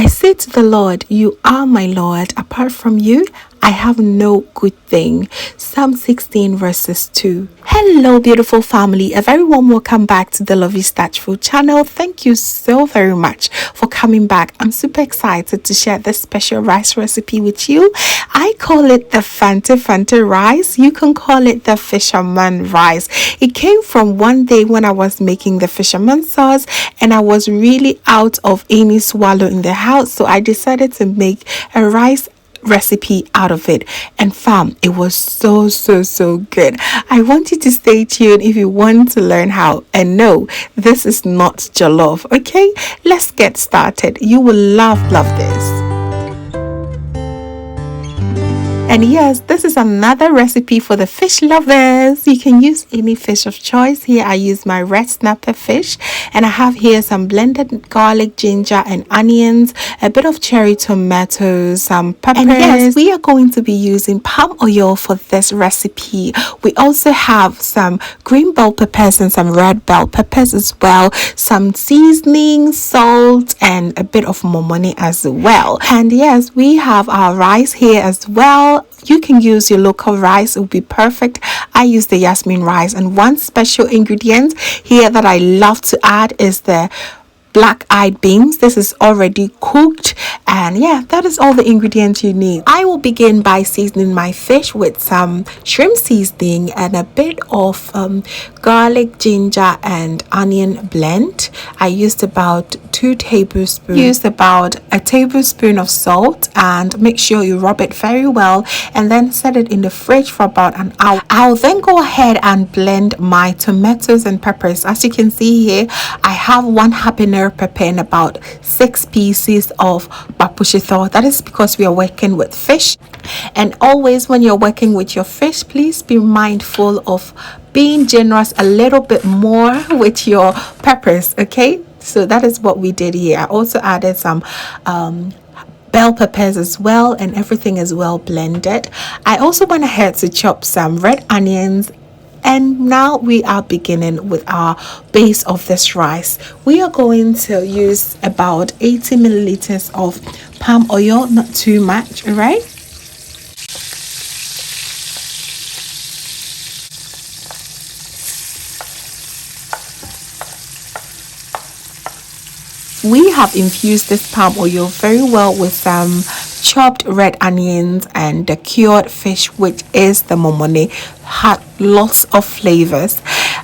I say to the Lord, you are my Lord. Apart from you, I have no good thing. Psalm 16 verses 2. Hello beautiful family, a very warm welcome back to the Lovystouch food channel. Thank you so very much for coming back. I'm super excited to share this special rice recipe with you. I call it the Fante Fante rice. You can call it the fisherman rice. It came from one day when I was making the fisherman sauce and I was really out of any swallow in the house, so I decided to make a rice recipe out of it, and fam, it was so good. I want you to stay tuned if you want to learn how. And no, this is not jollof. Okay, let's get started. You will love this. And yes, this is another recipe for the fish lovers. You can use any fish of choice. Here I use my red snapper fish, and I have here some blended garlic, ginger and onions, a bit of cherry tomatoes, some peppers. And yes, we are going to be using palm oil for this recipe. We also have some green bell peppers and some red bell peppers as well, some seasoning, salt and a bit of momone as well. And yes, we have our rice here as well. You can use your local rice, it will be perfect. I use the Jasmine rice, and one special ingredient here that I love to add is the black-eyed beans. This is already cooked, and yeah, that is all the ingredients you need. I will begin by seasoning my fish with some shrimp seasoning and a bit of garlic, ginger and onion blend. I used about 2 tablespoons. Used about a tablespoon of salt, and make sure you rub it very well and then set it in the fridge for about an hour. I'll then go ahead and blend my tomatoes and peppers. As you can see here, I have 1 habanero pepper and about 6 pieces of kpakpo shito. That is because we are working with fish, and always when you're working with your fish, please be mindful of being generous a little bit more with your peppers. Okay, so that is what we did here. I also added some bell peppers as well, and everything is well blended. I also went ahead to chop some red onions. And now we are beginning with our base of this rice. We are going to use about 80 milliliters of palm oil, not too much, all right? We have infused this palm oil very well with some chopped red onions and the cured fish, which is the momone. Had lots of flavors.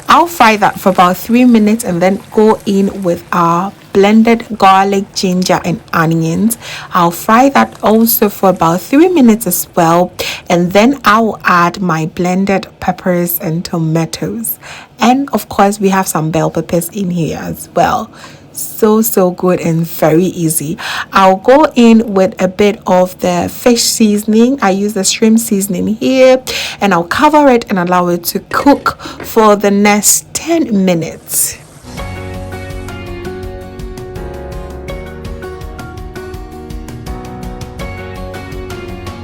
I'll fry that for about 3 minutes and then go in with our blended garlic, ginger and onions. I'll fry that also for about 3 minutes as well, and then I'll add my blended peppers and tomatoes, and of course we have some bell peppers in here as well. So good and very easy. I'll go in with a bit of the fish seasoning. I use the shrimp seasoning here, and I'll cover it and allow it to cook for the next 10 minutes.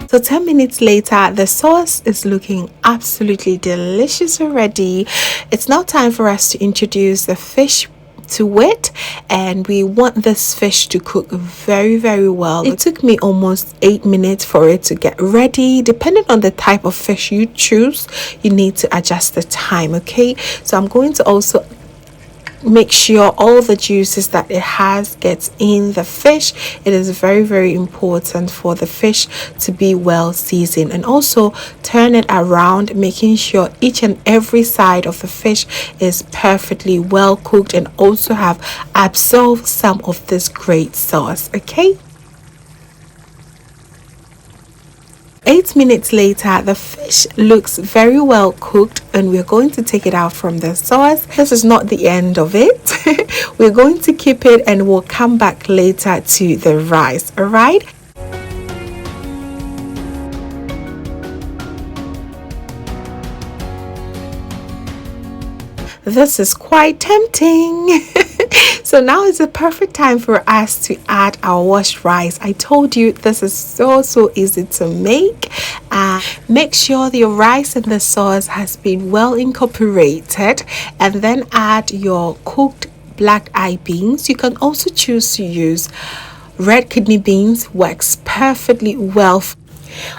So 10 minutes later, the sauce is looking absolutely delicious already. It's now time for us to introduce the fish to it, and we want this fish to cook very well. It took me almost 8 minutes for it to get ready. Depending on the type of fish you choose, you need to adjust the time. Okay, so I'm going to also make sure all the juices that it has gets in the fish. It is very important for the fish to be well seasoned, and also turn it around, making sure each and every side of the fish is perfectly well cooked and also have absorbed some of this great sauce. Okay, 8 minutes later, the fish looks very well cooked, and we're going to take it out from the sauce. This is not the end of it. We're going to keep it and we'll come back later to the rice. All right. This is quite tempting. So now is the perfect time for us to add our washed rice. I told you this is so easy to make. Make sure your rice in the sauce has been well incorporated, and then add your cooked black-eyed beans. You can also choose to use red kidney beans works perfectly well.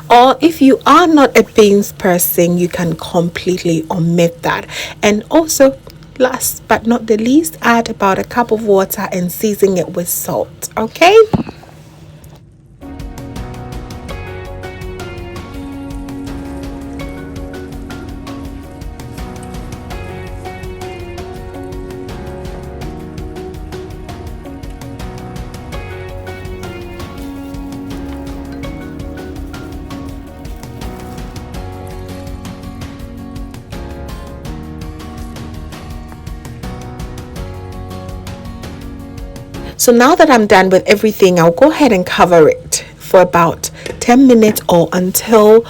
Or if you are not a beans person, you can completely omit that. And also, last but not the least, add about a cup of water and season it with salt. Okay. So now that I'm done with everything, I'll go ahead and cover it for about 10 minutes or until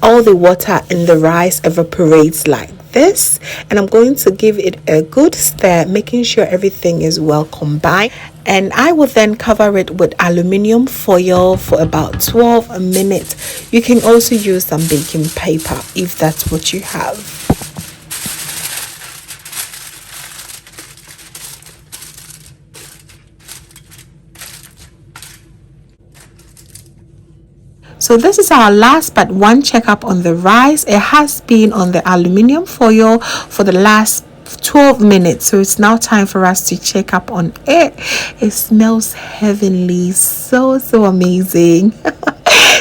all the water in the rice evaporates like this. And I'm going to give it a good stir, making sure everything is well combined. And I will then cover it with aluminium foil for about 12 minutes. You can also use some baking paper if that's what you have. So this is our last but one checkup on the rice. It has been on the aluminium foil for the last 12 minutes, so it's now time for us to check up on it. It smells heavenly, so amazing.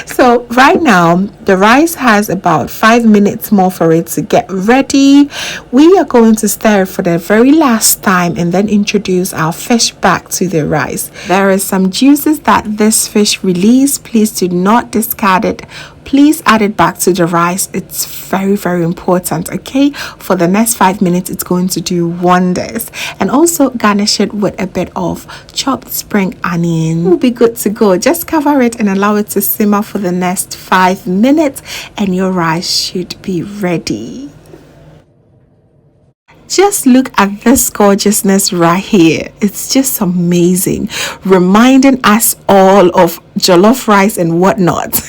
So right now the rice has about 5 minutes more for it to get ready. We are going to stir it for the very last time and then introduce our fish back to the rice. There are some juices that this fish release. Please do not discard it. Please add it back to the rice. It's very important. Okay, for the next 5 minutes it's going to do wonders. And also garnish it with a bit of chopped spring onion. Will be good to go. Just cover it and allow it to simmer for the next 5 minutes and your rice should be ready. Just look at this gorgeousness right here. It's just amazing, reminding us all of jollof rice and whatnot.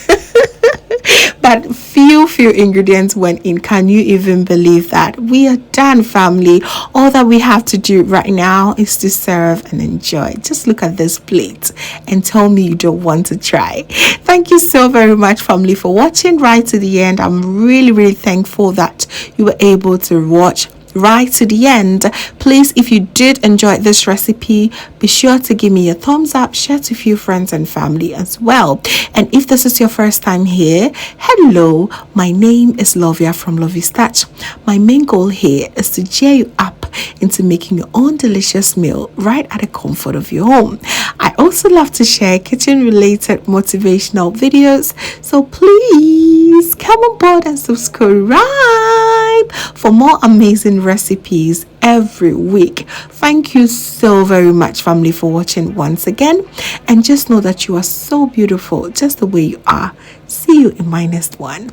But few ingredients went in. Can you even believe that? We are done, family. All that we have to do right now is to serve and enjoy. Just look at this plate and tell me you don't want to try. Thank you so very much, family, for watching right to the end. I'm really thankful that you were able to watch right to the end. Please, if you did enjoy this recipe, be sure to give me a thumbs up, share to a few friends and family as well. And if this is your first time here, hello, my name is Lovia from Lovystouch. My main goal here is to cheer you up into making your own delicious meal right at the comfort of your home. I also love to share kitchen related motivational videos, so please come on board and subscribe for more amazing recipes every week. Thank you so very much, family, for watching once again, and just know that you are so beautiful just the way you are. See you in my next one.